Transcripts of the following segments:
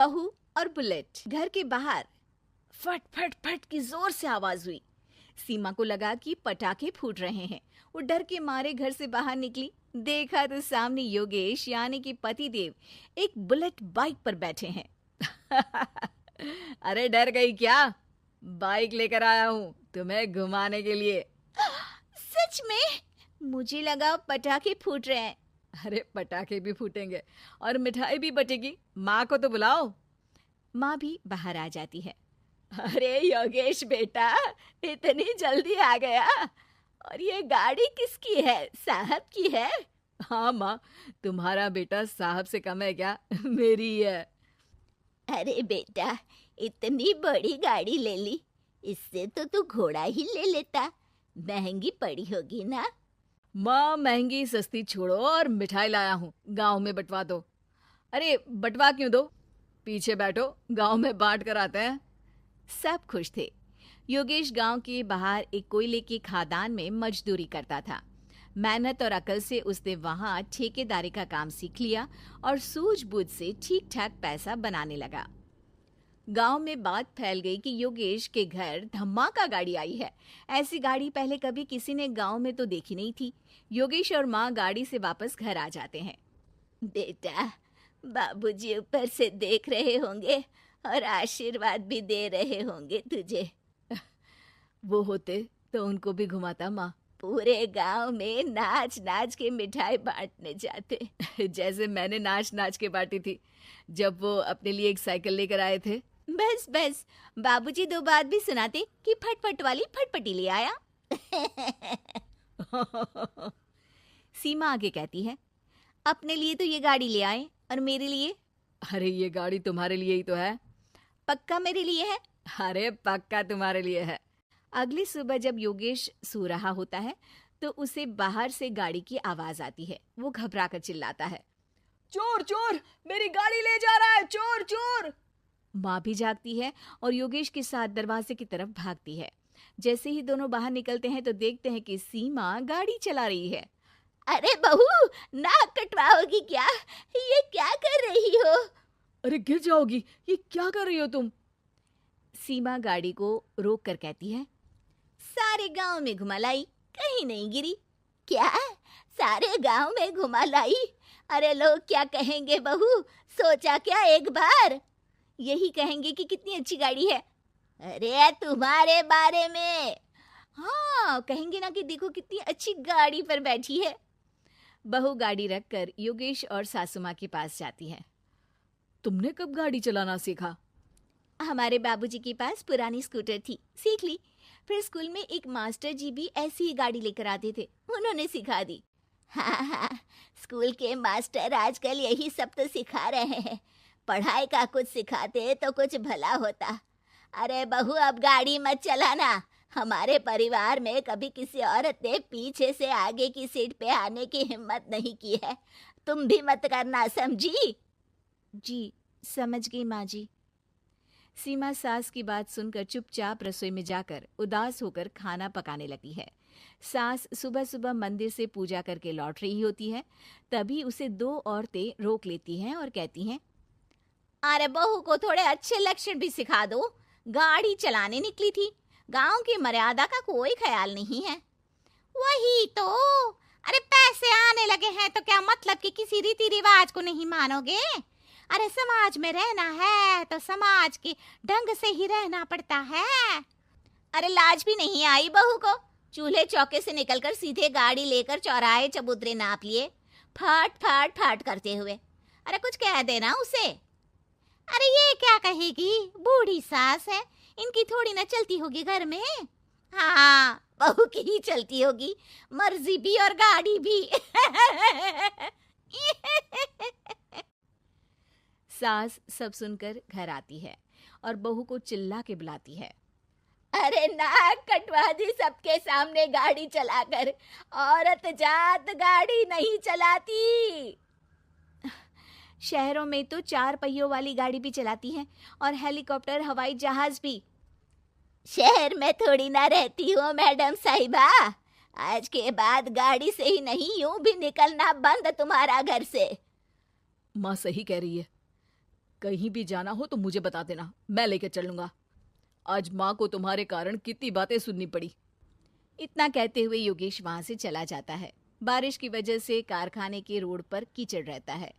बहू और बुलेट। घर के बाहर फट फट फट की जोर से आवाज हुई। सीमा को लगा कि पटाखे फूट रहे हैं। वो डर के मारे घर से बाहर निकली। देखा तो सामने योगेश यानी कि पतिदेव एक बुलेट बाइक पर बैठे हैं। अरे डर गई क्या? बाइक लेकर आया हूँ तुम्हें घुमाने के लिए। सच में? मुझे लगा पटाखे फूट रहे हैं। अरे पटाखे भी फूटेंगे और मिठाई भी बटेगी। माँ को तो बुलाओ। माँ भी बाहर आ जाती है। अरे योगेश बेटा, इतनी जल्दी आ गया? और ये गाड़ी किसकी है? साहब की है? हाँ माँ, तुम्हारा बेटा साहब से कम है क्या? मेरी है। अरे बेटा, इतनी बड़ी गाड़ी ले ली, इससे तो तू घोड़ा ही ले लेता। महंगी पड़ी होगी ना? माँ महंगी सस्ती छोड़ो और मिठाई लाया हूँ, गांव में बंटवा दो। अरे बंटवा क्यों दो? पीछे बैठो, गांव में बांट कर आते हैं। सब खुश थे। योगेश गांव के बाहर एक कोयले की खदान में मजदूरी करता था। मेहनत और अकल से उसने वहां ठेकेदारी का काम सीख लिया और सूझबूझ से ठीक ठाक पैसा बनाने लगा। गांव में बात फैल गई कि योगेश के घर धमाका गाड़ी आई है। ऐसी गाड़ी पहले कभी किसी ने गांव में तो देखी नहीं थी। योगेश और माँ गाड़ी से वापस घर आ जाते हैं। बेटा, बाबूजी ऊपर से देख रहे होंगे और आशीर्वाद भी दे रहे होंगे तुझे। वो होते तो उनको भी घुमाता माँ। पूरे गांव में नाच नाच के मिठाई बांटने जाते। जैसे मैंने नाच नाच के बांटी थी जब वो अपने लिए एक साइकिल लेकर आए थे। बस बस, बाबूजी दो बात भी सुनाते कि फटफट वाली फटपटी ले आया। सीमा आगे कहती है, अपने लिए तो ये गाड़ी ले आए और मेरे लिए? अरे ये गाड़ी तुम्हारे लिए ही तो है। पक्का मेरे लिए है? अरे पक्का तुम्हारे लिए है। अगली सुबह जब योगेश सो रहा होता है तो उसे बाहर से गाड़ी की आवाज आती है। वो घबरा कर चिल्लाता है, चोर चोर, मेरी गाड़ी ले जा रहा है, चोर चोर। माँ भी जागती है और योगेश के साथ दरवाजे की तरफ भागती है। जैसे ही दोनों बाहर निकलते हैं तो देखते हैं कि सीमा गाड़ी चला रही है। अरे बहू, नाक कटवाओगी क्या? ये क्या कर रही हो? अरे गिर जाओगी, ये क्या कर रही हो तुम? सीमा गाड़ी को रोक कर कहती है, सारे गांव में घुमा लाई, कहीं नहीं गिरी। क्या? सारे गांव में घुमा लाई? अरे लोग क्या कहेंगे बहू? सोचा क्या एक बार? यही कहेंगे कि कितनी अच्छी गाड़ी है। अरे तुम्हारे बारे में। हाँ, कहेंगे ना कि देखो कितनी अच्छी गाड़ी पर बैठी है। बहू गाड़ी रखकर योगेश और सासू माँ के पास जाती है। तुमने कब गाड़ी चलाना सीखा? हमारे बाबूजी के पास पुरानी स्कूटर थी, सीख ली। फिर स्कूल में एक मास्टर जी भी ऐसी ही गाड़ी लेकर आते थे, उन्होंने सिखा दी। हाँ हाँ, स्कूल के मास्टर आजकल यही सब तो सिखा रहे हैं। पढ़ाई का कुछ सिखाते तो कुछ भला होता। अरे बहू, अब गाड़ी मत चलाना। हमारे परिवार में कभी किसी औरत ने पीछे से आगे की सीट पे आने की हिम्मत नहीं की है। तुम भी मत करना, समझी? जी समझ गई माँ जी। सीमा सास की बात सुनकर चुपचाप रसोई में जाकर उदास होकर खाना पकाने लगी है। सास सुबह सुबह मंदिर से पूजा करके लौट रही होती है। तभी उसे दो औरतें रोक लेती हैं और कहती हैं, अरे बहू को थोड़े अच्छे लक्षण भी सिखा दो। गाड़ी चलाने निकली थी, गांव की मर्यादा का कोई ख्याल नहीं है। वही तो। अरे पैसे आने लगे हैं तो क्या मतलब कि किसी रीति रिवाज को नहीं मानोगे? अरे समाज में रहना है तो समाज के ढंग से ही रहना पड़ता है। अरे लाज भी नहीं आई बहू को? चूल्हे चौके से निकलकर सीधे गाड़ी लेकर चौराहे चबूतरे नाप लिए, फट फट फट करते हुए। अरे कुछ कह देना उसे। अरे ये क्या कहेगी? बूढ़ी सास है, इनकी थोड़ी ना चलती होगी घर में। हाँ, बहू की ही चलती होगी, मर्जी भी और गाड़ी भी। सास सब सुनकर घर आती है और बहू को चिल्ला के बुलाती है, अरे नाक कटवा दी सबके सामने गाड़ी चलाकर। औरत जात गाड़ी नहीं चलाती। शहरों में तो 4 पहियों वाली गाड़ी भी चलाती हैं और हेलीकॉप्टर, हवाई जहाज भी। शहर में थोड़ी ना रहती हो मैडम साहिबा। आज के बाद गाड़ी से ही नहीं, यूं भी निकलना बंद तुम्हारा घर से। माँ सही कह रही है। कहीं भी जाना हो तो मुझे बता देना, मैं लेकर चलूंगा। आज माँ को तुम्हारे कारण कितनी बातें सुननी पड़ी। इतना कहते हुए योगेश वहां से चला जाता है। बारिश की वजह से कारखाने के रोड पर कीचड़ रहता है,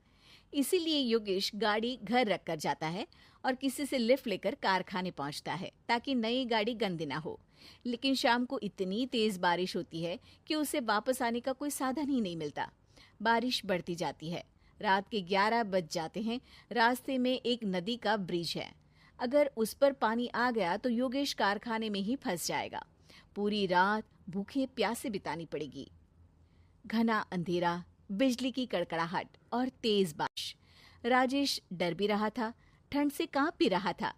इसीलिए योगेश गाड़ी घर रख कर जाता है और किसी से लिफ्ट लेकर कारखाने पहुंचता है ताकि नई गाड़ी गंदी ना हो। लेकिन शाम को इतनी तेज बारिश होती है कि उसे वापस आने का कोई साधन ही नहीं मिलता। बारिश बढ़ती जाती है, रात के 11 बज जाते हैं। रास्ते में एक नदी का ब्रिज है, अगर उस पर पानी आ गया तो योगेश कारखाने में ही फंस जाएगा। पूरी रात भूखे प्यासे बितानी पड़ेगी। घना अंधेरा, बिजली की कड़कड़ाहट और तेज बारिश। राजेश डर भी रहा था, ठंड से कांप भी रहा था।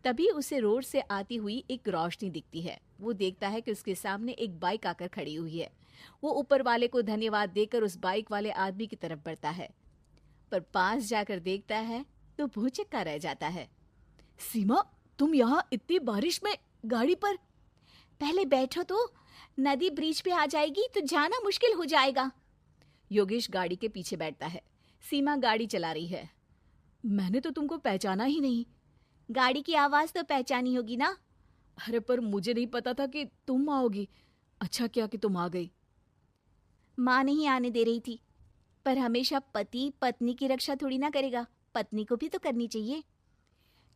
तभी उसे रोड से आती हुई एक रोशनी दिखती है। वो देखता है कि उसके सामने एक बाइक आकर खड़ी हुई है। वो ऊपर वाले को धन्यवाद देकर उस बाइक वाले आदमी की तरफ बढ़ता है, पर पास जाकर देखता है तो भौचक्का रह जाता है। सीमा, तुम यहाँ इतनी बारिश में गाड़ी पर? पहले बैठो तो, नदी ब्रिज पे आ जाएगी तो जाना मुश्किल हो जाएगा। योगेश गाड़ी के पीछे बैठता है। सीमा गाड़ी चला रही है। मैंने तो तुमको पहचाना ही नहीं। गाड़ी की आवाज तो पहचानी होगी ना। अरे पर मुझे नहीं पता था कि तुम आओगी। अच्छा किया कि तुम आ गई। माँ नहीं आने दे रही थी, पर हमेशा पति पत्नी की रक्षा थोड़ी ना करेगा, पत्नी को भी तो करनी चाहिए।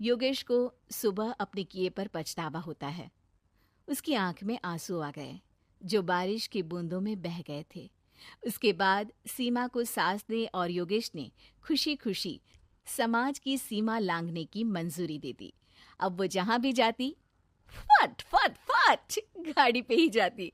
योगेश को सुबह अपने किए पर पछतावा होता है। उसकी आंख में आंसू आ गए जो बारिश की बूंदों में बह गए थे। उसके बाद सीमा को सास ने और योगेश ने खुशी खुशी समाज की सीमा लांघने की मंजूरी दे दी। अब वो जहां भी जाती फट फट फट गाड़ी पे ही जाती।